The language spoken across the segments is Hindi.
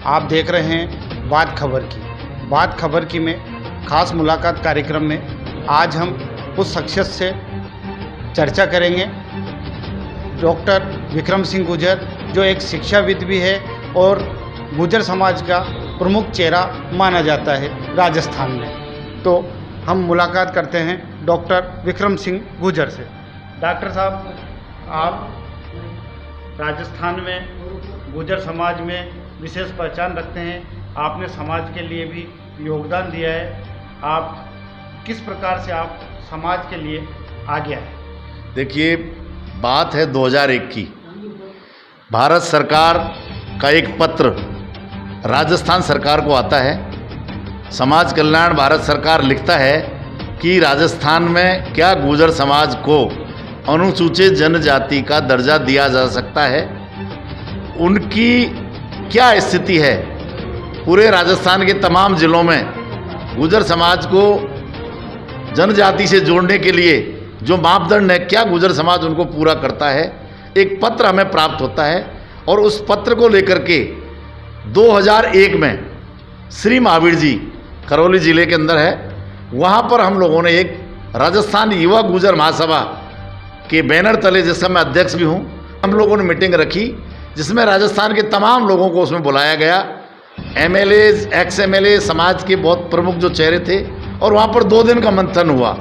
आप देख रहे हैं बात खबर की में खास मुलाकात कार्यक्रम में आज हम उस शख्सियत से चर्चा करेंगे, डॉक्टर विक्रम सिंह गुर्जर, जो एक शिक्षाविद भी है और गुर्जर समाज का प्रमुख चेहरा माना जाता है राजस्थान में। तो हम मुलाकात करते हैं डॉक्टर विक्रम सिंह गुर्जर से। डॉक्टर साहब, आप राजस्थान में गुर्जर समाज में विशेष पहचान रखते हैं, आपने समाज के लिए भी योगदान दिया है। आप किस प्रकार से आप समाज के लिए आगे आए? देखिए, बात है 2001 की। भारत सरकार का एक पत्र राजस्थान सरकार को आता है। समाज कल्याण भारत सरकार लिखता है कि राजस्थान में क्या गुर्जर समाज को अनुसूचित जनजाति का दर्जा दिया जा सकता है, उनकी क्या स्थिति है। पूरे राजस्थान के तमाम ज़िलों में गुर्जर समाज को जनजाति से जोड़ने के लिए जो मापदंड है, क्या गुर्जर समाज उनको पूरा करता है। एक पत्र हमें प्राप्त होता है और उस पत्र को लेकर के 2001 में श्री महावीर जी करौली ज़िले के अंदर है, वहाँ पर हम लोगों ने एक राजस्थान युवा गुर्जर महासभा के बैनर तले, जिसका मैं अध्यक्ष भी हूँ, हम लोगों ने मीटिंग रखी, जिसमें राजस्थान के तमाम लोगों को उसमें बुलाया गया। एमएलए, एक्स एमएलए, समाज के बहुत प्रमुख जो चेहरे थे, और वहाँ पर 2 दिन का मंथन हुआ,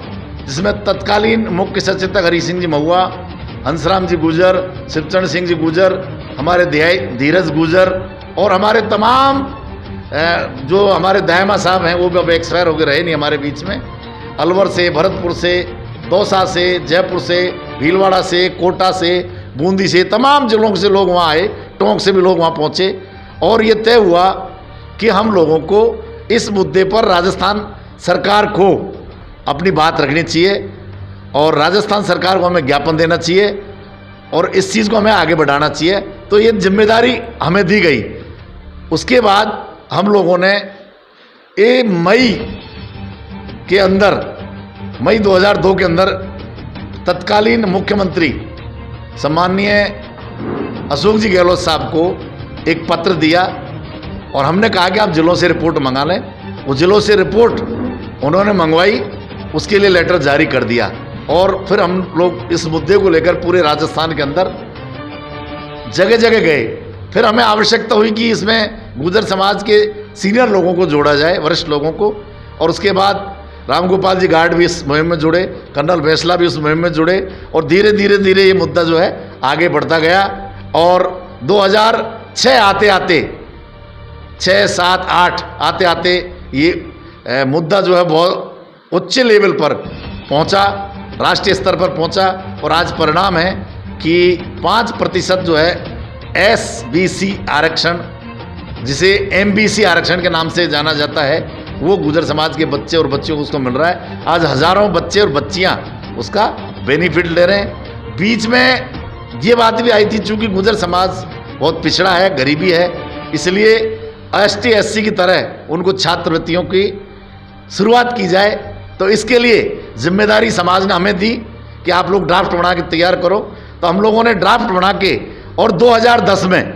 जिसमें तत्कालीन मुख्य सचेतक हरि सिंह जी महुआ, हंसराम जी गुर्जर, शिवचरण सिंह जी गुर्जर, हमारे धीरज गुर्जर और हमारे तमाम जो हमारे दायमा साहब हैं, वो भी अब एक्सपायर होकर रहे नहीं हमारे बीच में। अलवर से, भरतपुर से, दौसा से, जयपुर से, भीलवाड़ा से, कोटा से, बूंदी से, तमाम जिलों से लोग वहाँ आए, टोंक से भी लोग वहाँ पहुँचे, और ये तय हुआ कि हम लोगों को इस मुद्दे पर राजस्थान सरकार को अपनी बात रखनी चाहिए और राजस्थान सरकार को हमें ज्ञापन देना चाहिए और इस चीज़ को हमें आगे बढ़ाना चाहिए। तो ये जिम्मेदारी हमें दी गई। उसके बाद हम लोगों ने मई के अंदर, मई 2002 के अंदर तत्कालीन मुख्यमंत्री सम्माननीय अशोक जी गहलोत साहब को एक पत्र दिया और हमने कहा कि आप जिलों से रिपोर्ट मंगा लें। वो जिलों से रिपोर्ट उन्होंने मंगवाई, उसके लिए लेटर जारी कर दिया और फिर हम लोग इस मुद्दे को लेकर पूरे राजस्थान के अंदर जगह जगह गए। फिर हमें आवश्यकता हुई कि इसमें गुर्जर समाज के सीनियर लोगों को जोड़ा जाए, वरिष्ठ लोगों को, और उसके बाद राम गोपाल जी गार्ड भी इस मुहिम में जुड़े, कर्नल बैसला भी उस मुहिम में जुड़े, और धीरे धीरे धीरे ये मुद्दा जो है आगे बढ़ता गया। और 2006 आते आते, 6, 7, 8 आते आते ये मुद्दा जो है बहुत उच्च लेवल पर पहुंचा, राष्ट्रीय स्तर पर पहुंचा, और आज परिणाम है कि 5% जो है SBC आरक्षण, जिसे MBC आरक्षण के नाम से जाना जाता है, वो गुर्जर समाज के बच्चे और बच्चियों को उसको मिल रहा है। आज हज़ारों बच्चे और बच्चियां उसका बेनिफिट ले रहे हैं। बीच में ये बात भी आई थी, चूँकि गुर्जर समाज बहुत पिछड़ा है, गरीबी है, इसलिए ST SC की तरह उनको छात्रवृत्तियों की शुरुआत की जाए। तो इसके लिए जिम्मेदारी समाज ने हमें दी कि आप लोग ड्राफ्ट बना के तैयार करो। तो हम लोगों ने ड्राफ्ट बना के, और 2010 में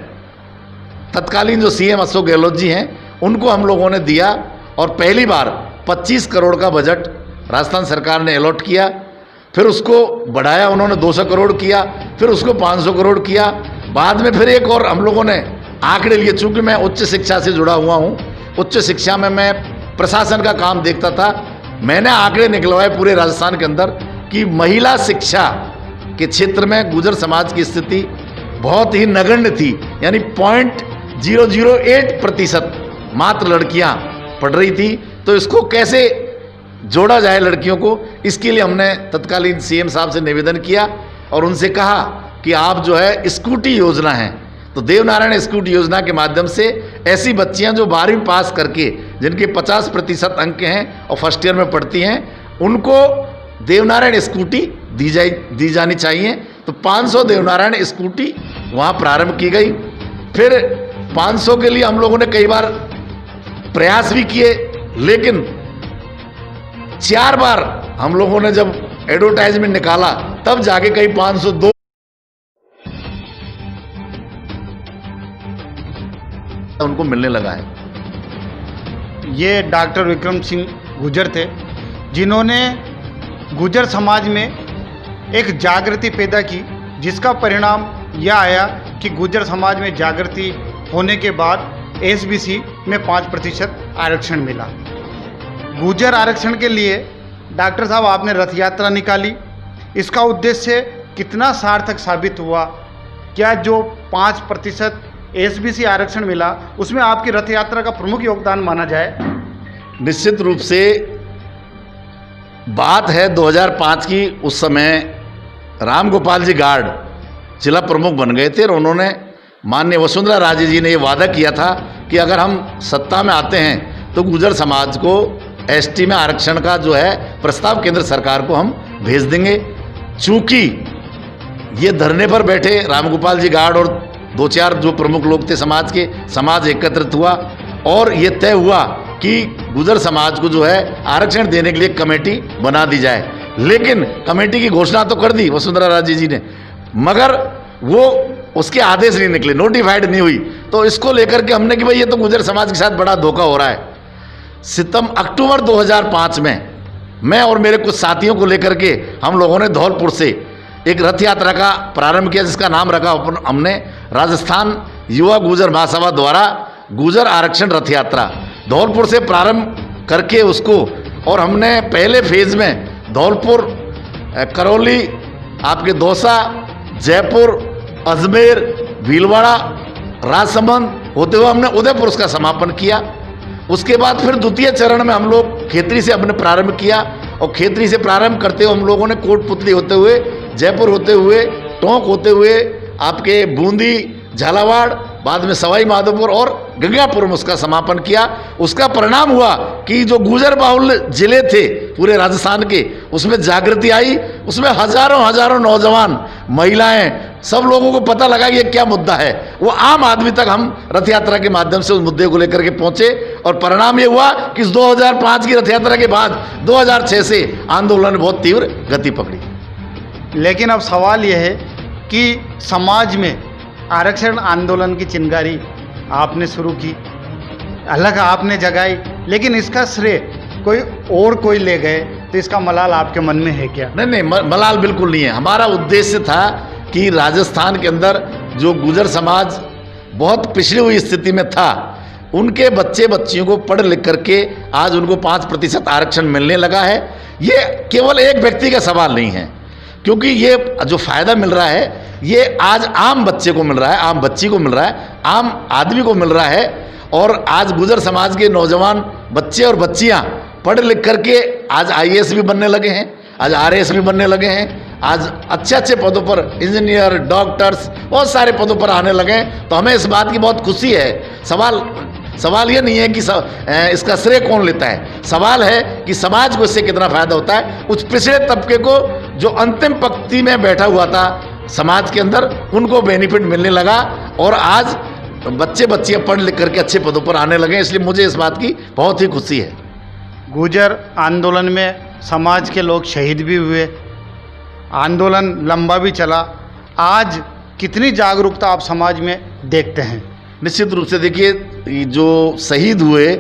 तत्कालीन जो CM अशोक गहलोत जी हैं, उनको हम लोगों ने दिया, और पहली बार 25 करोड़ का बजट राजस्थान सरकार ने अलॉट किया। फिर उसको बढ़ाया, उन्होंने 200 करोड़ किया, फिर उसको 500 करोड़ किया। बाद में फिर एक और हम लोगों ने आंकड़े लिए, चूँकि मैं उच्च शिक्षा से जुड़ा हुआ हूँ, उच्च शिक्षा में मैं प्रशासन का काम देखता था, मैंने आंकड़े निकलवाए पूरे राजस्थान के अंदर कि महिला शिक्षा के क्षेत्र में गुर्जर समाज की स्थिति बहुत ही नगण्य थी, यानी 0.008% मात्र लड़कियां पढ़ रही थी। तो इसको कैसे जोड़ा जाए लड़कियों को, इसके लिए हमने तत्कालीन CM साहब से निवेदन किया और उनसे कहा कि आप जो है स्कूटी योजना है, तो देवनारायण स्कूटी योजना के माध्यम से ऐसी बच्चियां जो 12वीं पास करके, जिनके 50% अंक हैं और फर्स्ट ईयर में पढ़ती हैं, उनको देवनारायण स्कूटी दी जानी चाहिए। तो 500 देवनारायण स्कूटी वहाँ प्रारंभ की गई। फिर 500 के लिए हम लोगों ने कई बार प्रयास भी किए, लेकिन 4 बार हम लोगों ने जब एडवर्टाइजमेंट निकाला, तब जाके कहीं 502 उनको मिलने लगा है। ये डॉक्टर विक्रम सिंह गुर्जर थे, जिन्होंने गुर्जर समाज में एक जागृति पैदा की, जिसका परिणाम यह आया कि गुर्जर समाज में जागृति होने के बाद एसबीसी में 5% आरक्षण मिला। गुर्जर आरक्षण के लिए डॉक्टर साहब आपने रथ यात्रा निकाली, इसका उद्देश्य कितना सार्थक साबित हुआ? क्या जो 5% एसबीसी आरक्षण मिला उसमें आपकी रथ यात्रा का प्रमुख योगदान माना जाए? निश्चित रूप से बात है 2005 की। उस समय राम गोपाल जी गार्ड जिला प्रमुख बन गए थे और उन्होंने माननीय वसुंधरा राजे जी ने ये वादा किया था कि अगर हम सत्ता में आते हैं तो गुर्जर समाज को एसटी में आरक्षण का जो है प्रस्ताव केंद्र सरकार को हम भेज देंगे। चूंकि ये धरने पर बैठे रामगोपाल जी गार्ड और 2-4 जो प्रमुख लोग थे समाज के, समाज एकत्रित हुआ और ये तय हुआ कि गुर्जर समाज को जो है आरक्षण देने के लिए कमेटी बना दी जाए। लेकिन कमेटी की घोषणा तो कर दी वसुंधरा राजे जी ने, मगर वो उसके आदेश नहीं निकले, नोटिफाइड नहीं हुई। तो इसको लेकर के हमने कि भाई ये तो गुर्जर समाज के साथ बड़ा धोखा हो रहा है। अक्टूबर 2005 में मैं और मेरे कुछ साथियों को लेकर के हम लोगों ने धौलपुर से एक रथ यात्रा का प्रारंभ किया, जिसका नाम रखा हमने राजस्थान युवा गुर्जर महासभा द्वारा गुर्जर आरक्षण रथ यात्रा। धौलपुर से प्रारंभ करके उसको, और हमने पहले फेज में धौलपुर, करौली, आपके दौसा, जयपुर, अजमेर, भीलवाड़ा, राजसमंद होते हुए हमने उदयपुर उसका समापन किया। उसके बाद फिर द्वितीय चरण में हम लोग खेतरी से हमने प्रारंभ किया और खेतरी से प्रारंभ करते हुए हम लोगों ने कोटपुतली होते हुए, जयपुर होते हुए, टोंक होते हुए, आपके बूंदी, झालावाड़, बाद में सवाई माधोपुर और गंगापुर में उसका समापन किया। उसका परिणाम हुआ कि जो गुर्जर बाहुल जिले थे पूरे राजस्थान के, उसमें जागृति आई, उसमें हजारों नौजवान, महिलाएं, सब लोगों को पता लगा कि ये क्या मुद्दा है। वो आम आदमी तक हम रथ यात्रा के माध्यम से उस मुद्दे को लेकर के पहुंचे और परिणाम ये हुआ कि इस 2005 की रथ यात्रा के बाद 2006 से आंदोलन ने बहुत तीव्र गति पकड़ी। लेकिन अब सवाल यह है कि समाज में आरक्षण आंदोलन की चिंगारी आपने शुरू की, अलग आपने जगाई, लेकिन इसका श्रेय कोई ले गए, तो इसका मलाल आपके मन में है क्या? नहीं, मलाल बिल्कुल नहीं है। हमारा उद्देश्य था कि राजस्थान के अंदर जो गुर्जर समाज बहुत पिछड़ी हुई स्थिति में था, उनके बच्चे बच्चियों को पढ़ लिख करके आज उनको 5% आरक्षण मिलने लगा है। ये केवल एक व्यक्ति का सवाल नहीं है, क्योंकि ये जो फायदा मिल रहा है ये आज आम बच्चे को मिल रहा है, आम बच्ची को मिल रहा है, आम आदमी को मिल रहा है। और आज गुर्जर समाज के नौजवान बच्चे और बच्चियां पढ़ लिख करके आज IAS भी बनने लगे हैं, आज RAS भी बनने लगे हैं, आज अच्छे पदों पर इंजीनियर, डॉक्टर्स, बहुत सारे पदों पर आने लगे हैं। तो हमें इस बात की बहुत खुशी है। सवाल ये नहीं है कि इसका श्रेय कौन लेता है, सवाल है कि समाज को इससे कितना फायदा होता है। उस पिछड़े तबके को जो अंतिम पंक्ति में बैठा हुआ था समाज के अंदर, उनको बेनिफिट मिलने लगा और आज बच्चे बच्चियां पढ़ लिख करके अच्छे पदों पर आने लगे। इसलिए मुझे इस बात की बहुत ही खुशी है। गुर्जर आंदोलन में समाज के लोग शहीद भी हुए, आंदोलन लंबा भी चला। आज कितनी जागरूकता आप समाज में देखते हैं? निश्चित रूप से देखिए, जो शहीद हुए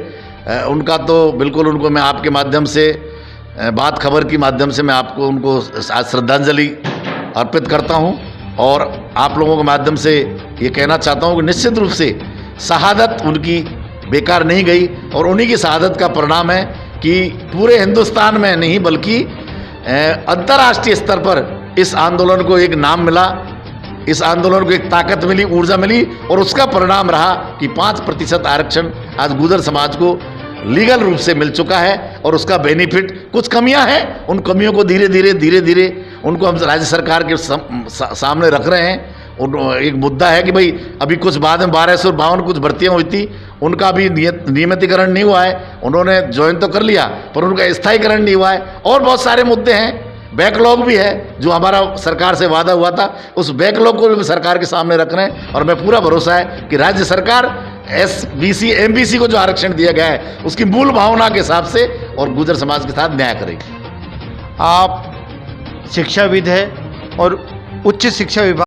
उनका तो बिल्कुल, उनको मैं आपके माध्यम से, बात खबर की माध्यम से मैं आपको उनको श्रद्धांजलि अर्पित करता हूं और आप लोगों के माध्यम से ये कहना चाहता हूं कि निश्चित रूप से शहादत उनकी बेकार नहीं गई और उन्हीं की शहादत का परिणाम है कि पूरे हिंदुस्तान में नहीं बल्कि अंतर्राष्ट्रीय स्तर पर इस आंदोलन को एक नाम मिला, इस आंदोलन को एक ताकत मिली, ऊर्जा मिली और उसका परिणाम रहा कि 5% आरक्षण आज गुर्जर समाज को लीगल रूप से मिल चुका है। और उसका बेनिफिट, कुछ कमियां हैं, उन कमियों को धीरे धीरे उनको हम राज्य सरकार के सामने रख रहे हैं। एक मुद्दा है कि भाई अभी कुछ बाद में 1252 कुछ भर्तियां हुई थी, उनका भी नियमितीकरण नहीं हुआ है। उन्होंने ज्वाइन तो कर लिया पर उनका स्थायीकरण नहीं हुआ है। और बहुत सारे मुद्दे हैं, बैकलॉग भी है जो हमारा सरकार से वादा हुआ था, उस बैकलॉग को भी सरकार के सामने रख रहे हैं। और मैं पूरा भरोसा है कि राज्य सरकार SBC MBC को जो आरक्षण दिया गया है उसकी मूल भावना के हिसाब से और गुर्जर समाज के साथ न्याय करेगी। आप शिक्षाविद है और उच्च शिक्षा विभाग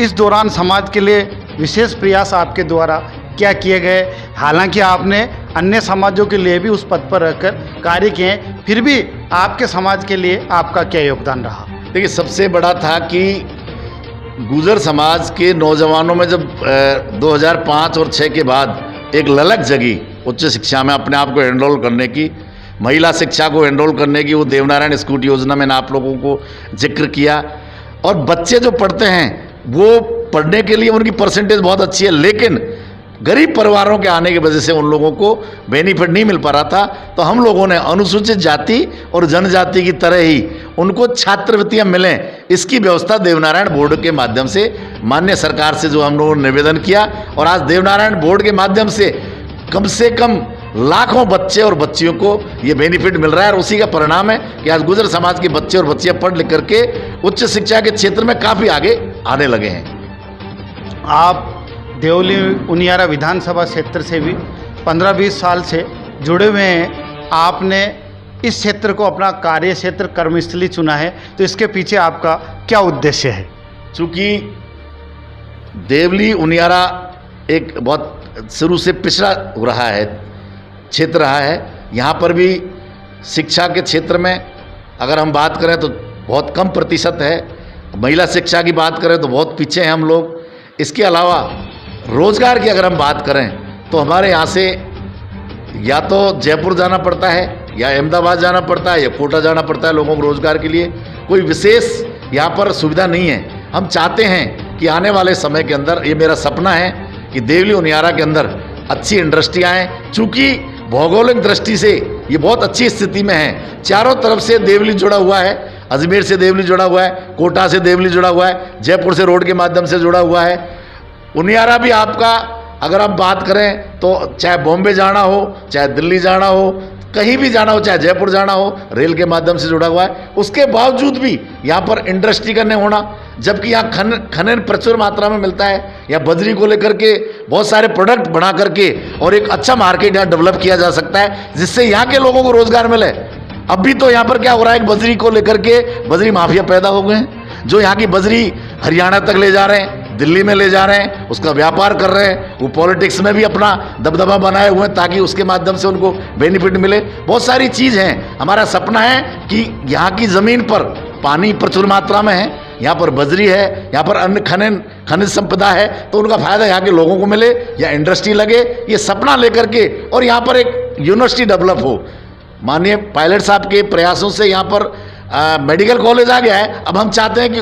इस दौरान समाज के लिए विशेष प्रयास आपके द्वारा क्या किए गए? हालांकि आपने अन्य समाजों के लिए भी उस पद पर रहकर कार्य किए हैं, फिर भी आपके समाज के लिए आपका क्या योगदान रहा? देखिए, सबसे बड़ा था कि गुर्जर समाज के नौजवानों में जब 2005 और 6 के बाद एक ललक जगी उच्च शिक्षा में अपने आप को एनरोल करने की, महिला शिक्षा को एनरोल करने की, वो देवनारायण स्कूटी योजना मैंने आप लोगों को जिक्र किया। और बच्चे जो पढ़ते हैं वो पढ़ने के लिए उनकी परसेंटेज बहुत अच्छी है, लेकिन गरीब परिवारों के आने की वजह से उन लोगों को बेनिफिट नहीं मिल पा रहा था। तो हम लोगों ने अनुसूचित जाति और जनजाति की तरह ही उनको छात्रवृत्तियां मिलें, इसकी व्यवस्था देवनारायण बोर्ड के माध्यम से माननीय सरकार से जो हम लोगों ने निवेदन किया, और आज देवनारायण बोर्ड के माध्यम से कम लाखों बच्चे और बच्चियों को ये बेनिफिट मिल रहा है। और उसी का परिणाम है कि आज गुर्जर समाज के बच्चे और बच्चियां पढ़ लिख करके उच्च शिक्षा के क्षेत्र में काफ़ी आगे आने लगे हैं। आप देवली उनियारा विधानसभा क्षेत्र से भी 15-20 साल से जुड़े हुए हैं। आपने इस क्षेत्र को अपना कार्य क्षेत्र, कर्मस्थली चुना है, तो इसके पीछे आपका क्या उद्देश्य है? चूँकि देवली उनियारा एक बहुत शुरू से पिछड़ा हो रहा है क्षेत्र रहा है, यहाँ पर भी शिक्षा के क्षेत्र में अगर हम बात करें तो बहुत कम प्रतिशत है, महिला शिक्षा की बात करें तो बहुत पीछे हैं हम लोग। इसके अलावा रोज़गार की अगर हम बात करें तो हमारे यहाँ से या तो जयपुर जाना पड़ता है, या अहमदाबाद जाना पड़ता है, या कोटा जाना पड़ता है लोगों को रोज़गार के लिए। कोई विशेष यहाँ पर सुविधा नहीं है। हम चाहते हैं कि आने वाले समय के अंदर, ये मेरा सपना है कि देवली उनियारा के अंदर अच्छी इंडस्ट्री आएँ। चूँकि भौगोलिक दृष्टि से ये बहुत अच्छी स्थिति में है, चारों तरफ से देवली जुड़ा हुआ है, अजमेर से देवली जुड़ा हुआ है, कोटा से देवली जुड़ा हुआ है, जयपुर से रोड के माध्यम से जुड़ा हुआ है। उनियारा भी आपका अगर आप बात करें तो चाहे बॉम्बे जाना हो, चाहे दिल्ली जाना हो, कहीं भी जाना हो, चाहे जयपुर जाना हो, रेल के माध्यम से जुड़ा हुआ है। उसके बावजूद भी यहाँ पर इंडस्ट्री का नहीं होना, जबकि यहाँ खनन प्रचुर मात्रा में मिलता है। यहाँ बजरी को लेकर के बहुत सारे प्रोडक्ट बना करके और एक अच्छा मार्केट यहाँ डेवलप किया जा सकता है, जिससे यहाँ के लोगों को रोजगार मिले। अभी तो यहाँ पर क्या हो रहा है, बजरी को लेकर के बजरी माफिया पैदा हो गए हैं, जो यहाँ की बजरी हरियाणा तक ले जा रहे हैं, दिल्ली में ले जा रहे हैं, उसका व्यापार कर रहे हैं। वो पॉलिटिक्स में भी अपना दबदबा बनाए हुए हैं ताकि उसके माध्यम से उनको बेनिफिट मिले। बहुत सारी चीज़ हैं। हमारा सपना है कि यहाँ की ज़मीन पर पानी प्रचुर मात्रा में है, यहाँ पर बजरी है, यहाँ पर अन्य खनिज संपदा है, तो उनका फ़ायदा यहाँ के लोगों को मिले या इंडस्ट्री लगे, ये सपना लेकर के, और यहाँ पर एक यूनिवर्सिटी डेवलप हो। माननीय पायलट साहब के प्रयासों से यहाँ पर मेडिकल कॉलेज आ गया है। अब हम चाहते हैं कि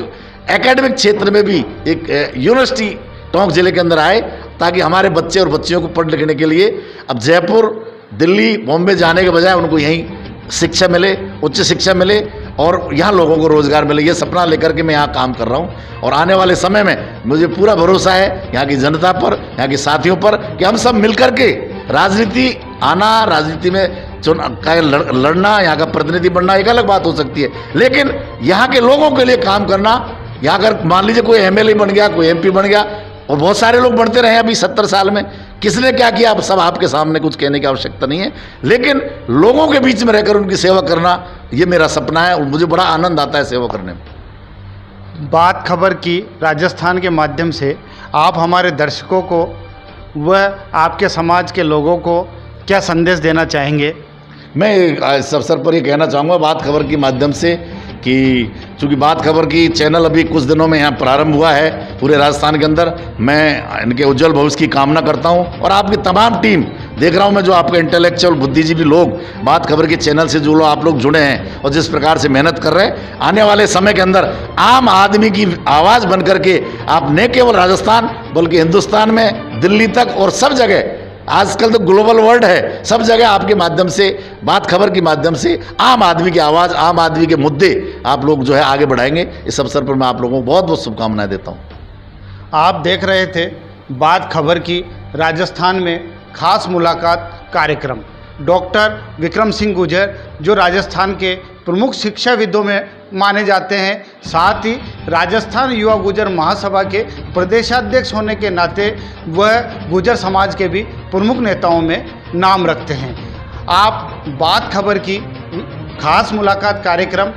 एकेडमिक क्षेत्र में भी एक यूनिवर्सिटी टोंक जिले के अंदर आए, ताकि हमारे बच्चे और बच्चियों को पढ़ लिखने के लिए अब जयपुर, दिल्ली, बॉम्बे जाने के बजाय उनको यहीं शिक्षा मिले, उच्च शिक्षा मिले, और यहाँ लोगों को रोज़गार मिले। ये सपना लेकर के मैं यहाँ काम कर रहा हूँ। और आने वाले समय में मुझे पूरा भरोसा है यहाँ की जनता पर, यहाँ के साथियों पर, कि हम सब मिलकर के राजनीति आना, राजनीति में लड़ना, यहाँ का प्रतिनिधि बनना एक अलग बात हो सकती है, लेकिन यहाँ के लोगों के लिए काम करना। यहाँ अगर मान लीजिए कोई एमएलए बन गया, कोई एमपी बन गया, और बहुत सारे लोग बनते रहे अभी 70 साल में, किसने क्या किया, अब सब आपके सामने कुछ कहने की आवश्यकता नहीं है, लेकिन लोगों के बीच में रहकर उनकी सेवा करना, ये मेरा सपना है, और मुझे बड़ा आनंद आता है सेवा करने में। बात खबर की राजस्थान के माध्यम से आप हमारे दर्शकों को व आपके समाज के लोगों को क्या संदेश देना चाहेंगे? मैं इस अवसर पर ये कहना चाहूँगा बात खबर के माध्यम से कि चूँकि बात खबर की चैनल अभी कुछ दिनों में यहाँ प्रारंभ हुआ है पूरे राजस्थान के अंदर, मैं इनके उज्जवल भविष्य की कामना करता हूँ। और आपकी तमाम टीम देख रहा हूँ मैं, जो आपके इंटेलेक्चुअल बुद्धिजीवी लोग बात खबर के चैनल से जो लोग आप लोग जुड़े हैं और जिस प्रकार से मेहनत कर रहे हैं, आने वाले समय के अंदर आम आदमी की आवाज़ बन करके आप न केवल राजस्थान बल्कि हिंदुस्तान में, दिल्ली तक और सब जगह, आजकल तो ग्लोबल वर्ल्ड है, सब जगह आपके माध्यम से, बात खबर के माध्यम से आम आदमी की आवाज़, आम आदमी के मुद्दे आप लोग जो है आगे बढ़ाएंगे। इस अवसर पर मैं आप लोगों को बहुत बहुत शुभकामनाएं देता हूं। आप देख रहे थे बात खबर की राजस्थान में खास मुलाकात कार्यक्रम। डॉक्टर विक्रम सिंह गुर्जर जो राजस्थान के प्रमुख शिक्षाविदों में माने जाते हैं, साथ ही राजस्थान युवा गुर्जर महासभा के प्रदेशाध्यक्ष होने के नाते वह गुर्जर समाज के भी प्रमुख नेताओं में नाम रखते हैं। आप बात खबर की खास मुलाकात कार्यक्रम